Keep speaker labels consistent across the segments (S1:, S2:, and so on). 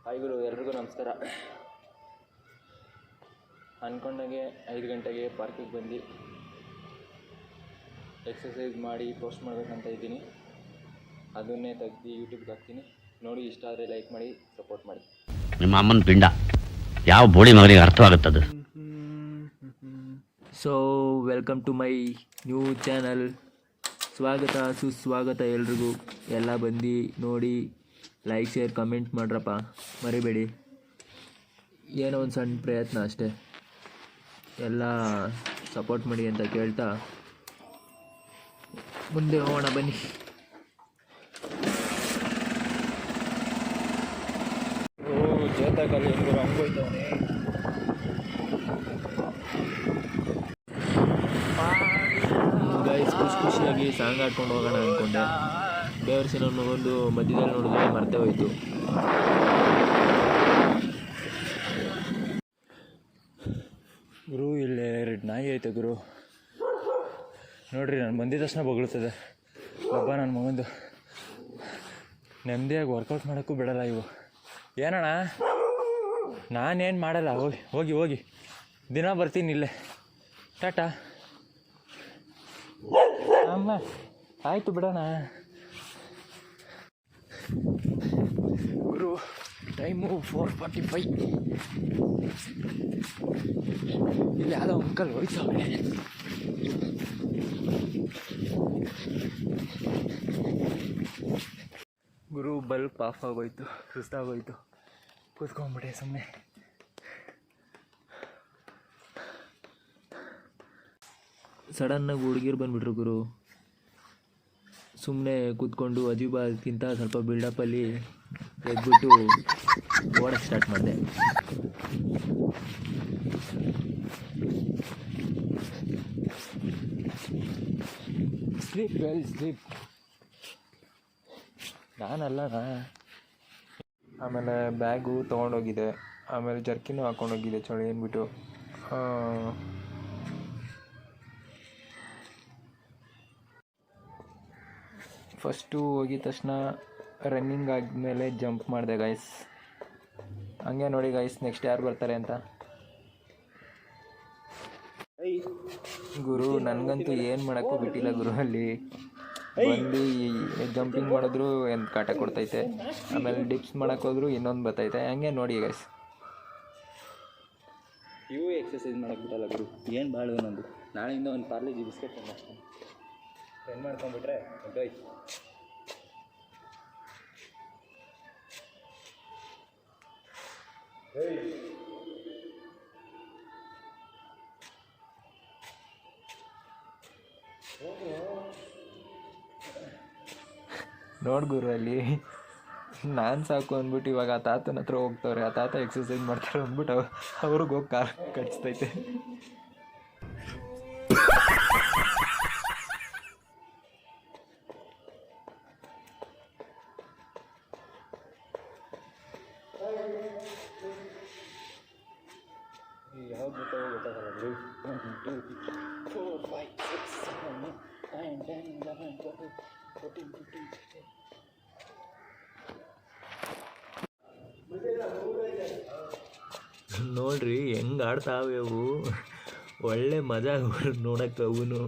S1: Hi ಗುರು, ಎಲ್ರಿಗೂ ನಮಸ್ಕಾರ. ಅಂದ್ಕೊಂಡಾಗೆ 5 ಗಂಟೆಗೆ ಪಾರ್ಕಿಗೆ ಬಂದು ಎಕ್ಸಸೈಸ್ ಮಾಡಿ ಪೋಸ್ಟ್ ಮಾಡಬೇಕಂತ ಇದ್ದೀನಿ. ಅದನ್ನೇ ತೆಗ್ದು ಯೂಟ್ಯೂಬ್ಗೆ ಹಾಕ್ತೀನಿ. ನೋಡಿ, ಇಷ್ಟ ಆದರೆ ಲೈಕ್ ಮಾಡಿ, ಸಪೋರ್ಟ್ ಮಾಡಿ.
S2: ನಿಮ್ಮ ಅಮ್ಮನ ಪಿಂಡ ಯಾವ ಬೋಳಿ ಮಗನಿಗೆ ಅರ್ಥವಾಗುತ್ತದೆ.
S1: So welcome to my new channel. ಸ್ವಾಗತ ಸುಸ್ವಾಗತ ಎಲ್ರಿಗೂ. ಎಲ್ಲ ಬಂದು ನೋಡಿ, ಲೈಕ್ ಶೇರ್ ಕಮೆಂಟ್ ಮಾಡ್ರಪ್ಪ, ಮರಿಬೇಡಿ. ಏನೋ ಒಂದು ಸಣ್ಣ ಪ್ರಯತ್ನ ಅಷ್ಟೇ, ಎಲ್ಲ ಸಪೋರ್ಟ್ ಮಾಡಿ ಅಂತ ಕೇಳ್ತಾ ಮುಂದೆ ಹೋಗೋಣ ಬನ್ನಿ. ಜೇತಕಲ್ಲಿ ಹೆಂಗೋ ಹಂಗೋಯ್ತವನೇ. ಗೈಸ್, ಖುಷಿಯಾಗಿ ಸಾಂಗ್ ಆಡ್ಕೊಂಡು ಹೋಗೋಣ ಅಂದ್ಕೊಂಡೆ. ಬೇವರ್ಸಿನ ಒಂದು ಮಧ್ಯದಲ್ಲಿ ನೋಡಿದ್ರೆ ಮರ್ತೇ ಹೋಯ್ತು. ಗುರು, ಇಲ್ಲೇ 2 ನಾಯಿ ಐತೆ ಗುರು. ನೋಡ್ರಿ, ನಾನು ಬಂದಿದ್ದ ತಕ್ಷಣ ಬೊಗಳ್ತದೆ. ಒಬ್ಬ ನನ್ನ ಮಗಂದು ನೆಮ್ಮದಿಯಾಗಿ ವರ್ಕೌಟ್ ಮಾಡೋಕ್ಕೂ ಬಿಡಲ್ಲ ಇವು. ಏನಣ್ಣ, ನಾನೇನು ಮಾಡಲ್ಲ, ಹೋಗಿ ಹೋಗಿ ಹೋಗಿ ದಿನ ಬರ್ತೀನಿ ಇಲ್ಲೇ. ಟಾಟಾ ಅಮ್ಮ, ಆಯಿತು ಬಿಡೋಣ. ಗುರು, ಟೈಮು 4:45. ಇಲ್ಲಿ ಯಾವುದೋ ಅಂಕಲ್ ಹೋಯ್ತವ್ರೆ. ಗುರು, ಬಲ್ಪ್ ಆಫ್ ಆಗೋಯ್ತು, ಸುಸ್ತಾಗೋಯ್ತು. ಕೂತ್ಕೊಂಡ್ಬಿಟ್ಟೆ ಸುಮ್ಮನೆ. ಸಡನ್ನಾಗಿ ಹುಡುಗಿರು ಬಂದುಬಿಟ್ರು ಗುರು. ಸುಮ್ಮನೆ ಕೂತ್ಕೊಂಡು ಅಜೀಬಾಗಿಂತ ಸ್ವಲ್ಪ ಬಿಲ್ಡಪ್ಪಲ್ಲಿ ಎದ್ಬಿಟ್ಟು ಓಡೋಕ್ಕೆ ಸ್ಟಾರ್ಟ್ ಮಾಡಿದೆ. Sleep well sleep. ನಾನಲ್ಲ. ಆಮೇಲೆ ಬ್ಯಾಗು ತೊಗೊಂಡೋಗಿದೆ, ಆಮೇಲೆ ಜರ್ಕಿನೂ ಹಾಕ್ಕೊಂಡೋಗಿದೆ ಚಳಿ ಅಂದ್ಬಿಟ್ಟು. ಫಸ್ಟು ಹೋಗಿದ ತಕ್ಷಣ ರನ್ನಿಂಗ್ ಆದಮೇಲೆ ಜಂಪ್ ಮಾಡಿದೆ ಗೈಸ್. ಹಂಗೆ ನೋಡಿ ಗೈಸ್, ನೆಕ್ಸ್ಟ್ ಯಾರು ಬರ್ತಾರೆ ಅಂತ. ಗುರು, ನನಗಂತೂ ಏನು ಮಾಡೋಕ್ಕೂ ಬಿಟ್ಟಿಲ್ಲ ಗುರು. ಅಲ್ಲಿ ಬಂದು ಈ ಜಂಪಿಂಗ್ ಮಾಡಿದ್ರು ಒಂದು ಕಾಟ ಕೊಡ್ತೈತೆ, ಆಮೇಲೆ ಡಿಪ್ಸ್ ಮಾಡೋಕ್ಕೋದ್ರು ಇನ್ನೊಂದು ಬರ್ತೈತೆ. ಹಂಗೆ ನೋಡಿ ಗೈಸ್, ಇವು ಎಕ್ಸಸೈಸ್ ಮಾಡೋಕ್ಕೆ ಬಿಟ್ಟಲ್ಲ ಗುರು. ಏನು ಬಾಳು ನಂದು. ನಾಳೆಯಿಂದ ಒಂದು ಪಾರ್ಲೇಜಿ ಬಿಸ್ಕೆಟ್ ಅಷ್ಟೇ ರನ್ ಮಾಡ್ಕೊಂಡ್ಬಿಟ್ರೆ ಮುಗ್ದೋಯ್ತು. ನೋಡ್ ಗುರು, ಅಲ್ಲಿ ನಾನು ಸಾಕು ಅಂದ್ಬಿಟ್ಟು ಇವಾಗ ಆ ತಾತನ ಹತ್ರ ಹೋಗ್ತವ್ರೆ. ಆ ತಾತ ಎಕ್ಸಸೈಸ್ ಮಾಡ್ತಾರೆ ಅಂದ್ಬಿಟ್ಟು ಅವ್ರಿಗೆ ಹೋಗಿ ಕಾಲು ಕಡಿಸ್ತೈತೆ. ಯಾವ್ದು ಗೊತ್ತಾಗಲ್ಲ ಗುರು. 1 2 3 4 5 6 7 8 9 10 11 12 14 15 16. ನೋಡ್ರಿ ಹೆಂಗೆ ಆಡ್ತಾವೆ ಅವು. ಒಳ್ಳೆ ಮಜಾ ನೋಡಕ್ಕೆ ಅವನು.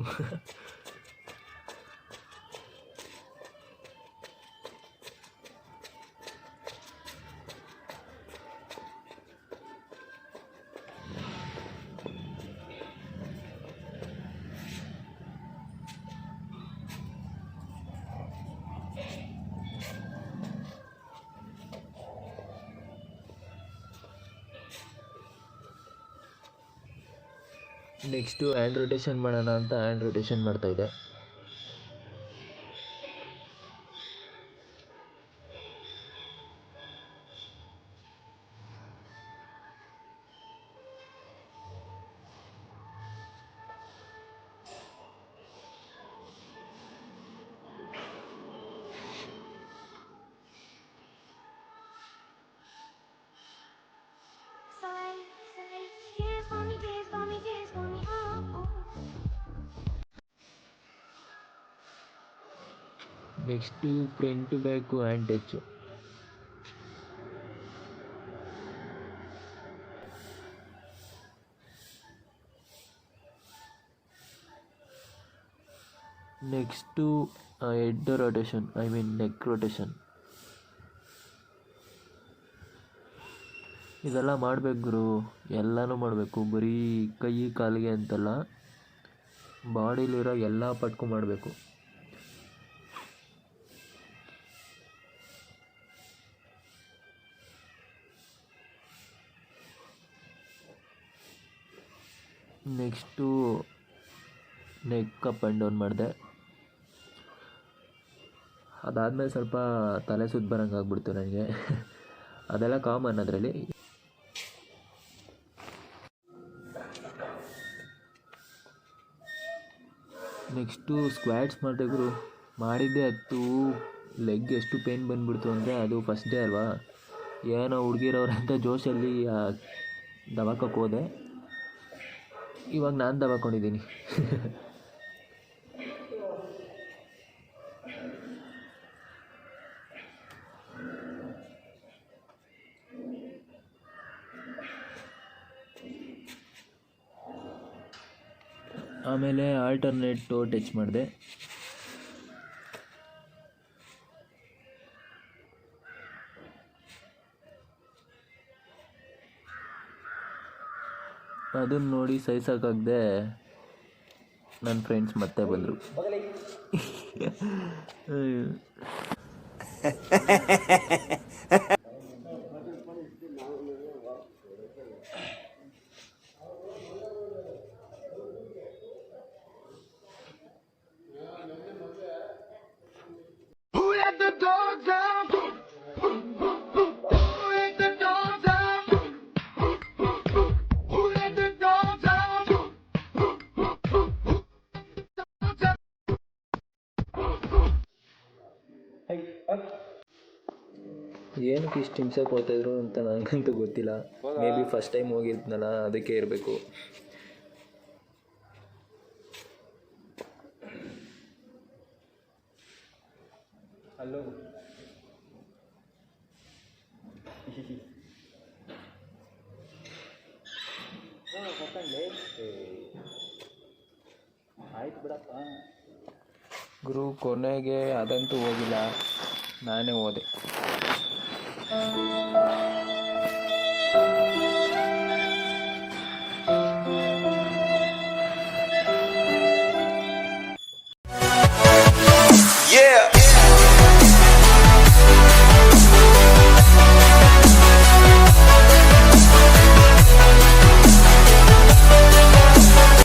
S1: ನೆಕ್ಸ್ಟು ಹ್ಯಾಂಡ್ ರೊಟೇಷನ್ ಮಾಡೋಣ ಅಂತ ಹ್ಯಾಂಡ್ ರೊಟೇಷನ್ ಮಾಡ್ತಾಯಿದ್ದೆ. Next front back hand touch. Next head rotation, I mean neck rotation. ಇದೆಲ್ಲ ಮಾಡಬೇಕು ಗುರು, ಎಲ್ಲನೂ ಮಾಡಬೇಕು, ಬರೀ ಕೈ ಕಾಲಿಗೆ ಅಂತಲ್ಲ, ಬಾಡಿಲಿರೋ ಎಲ್ಲ ಪಟ್ಕು ಮಾಡಬೇಕು. Next neck up and down ಮಾಡಿದೆ. ಅದಾದಮೇಲೆ ಸ್ವಲ್ಪ ತಲೆ ಸುತ್ತ ಬರೋಂಗೆ ಆಗ್ಬಿಡ್ತು ನನಗೆ. ಅದೆಲ್ಲ ಕಾಮನ್ ಅದರಲ್ಲಿ. ನೆಕ್ಸ್ಟು ಸ್ಕ್ವಾಟ್ಸ್ ಮಾಡಿದೆ ಗುರು, ಮಾಡಿದ್ದೆ 10. ಲೆಗ್ ಎಷ್ಟು ಪೇಯ್ನ್ ಬಂದುಬಿಡ್ತು ಅಂದರೆ, ಅದು ಫಸ್ಟ್ ಡೇ ಅಲ್ವಾ, ಏನೋ ಹುಡುಗಿರವ್ರಂತ ಜೋಶಲ್ಲಿ ದಬಾಕಕ್ಕೆ ಹೋದೆ. ಇವಾಗ ನಾನು ದಬಾಕೊಂಡಿದ್ದೀನಿ. ಆಮೇಲೆ ಆಲ್ಟರ್ನೇಟ್ ಟೋ ಟಚ್ ಮಾಡಿದೆ. ಅದನ್ನು ನೋಡಿ ಸಹಿಸೋಕ್ಕಾಗದೆ ನನ್ನ ಫ್ರೆಂಡ್ಸ್ ಮತ್ತೆ ಬಂದರು. ಏನಕ್ಕೆ ಇಷ್ಟು ಹಿಂಸೆ ಕೊಡ್ತಾಯಿದ್ರು ಅಂತ ನನಗಂತೂ ಗೊತ್ತಿಲ್ಲ. ಮೇ ಬಿ ಫಸ್ಟ್ ಟೈಮ್ ಹೋಗಿದ್ನಲ್ಲ, ಅದಕ್ಕೆ ಇರಬೇಕು.
S3: ಹಲೋ, ಆಯ್ತು ಬಿಡಪ್ಪ
S1: ಗುರು. ಕೊನೆಗೆ ಅದಂತೂ ಹೋಗಿಲ್ಲ, ನಾನೇ ಹೋದೆ.
S4: Yeah.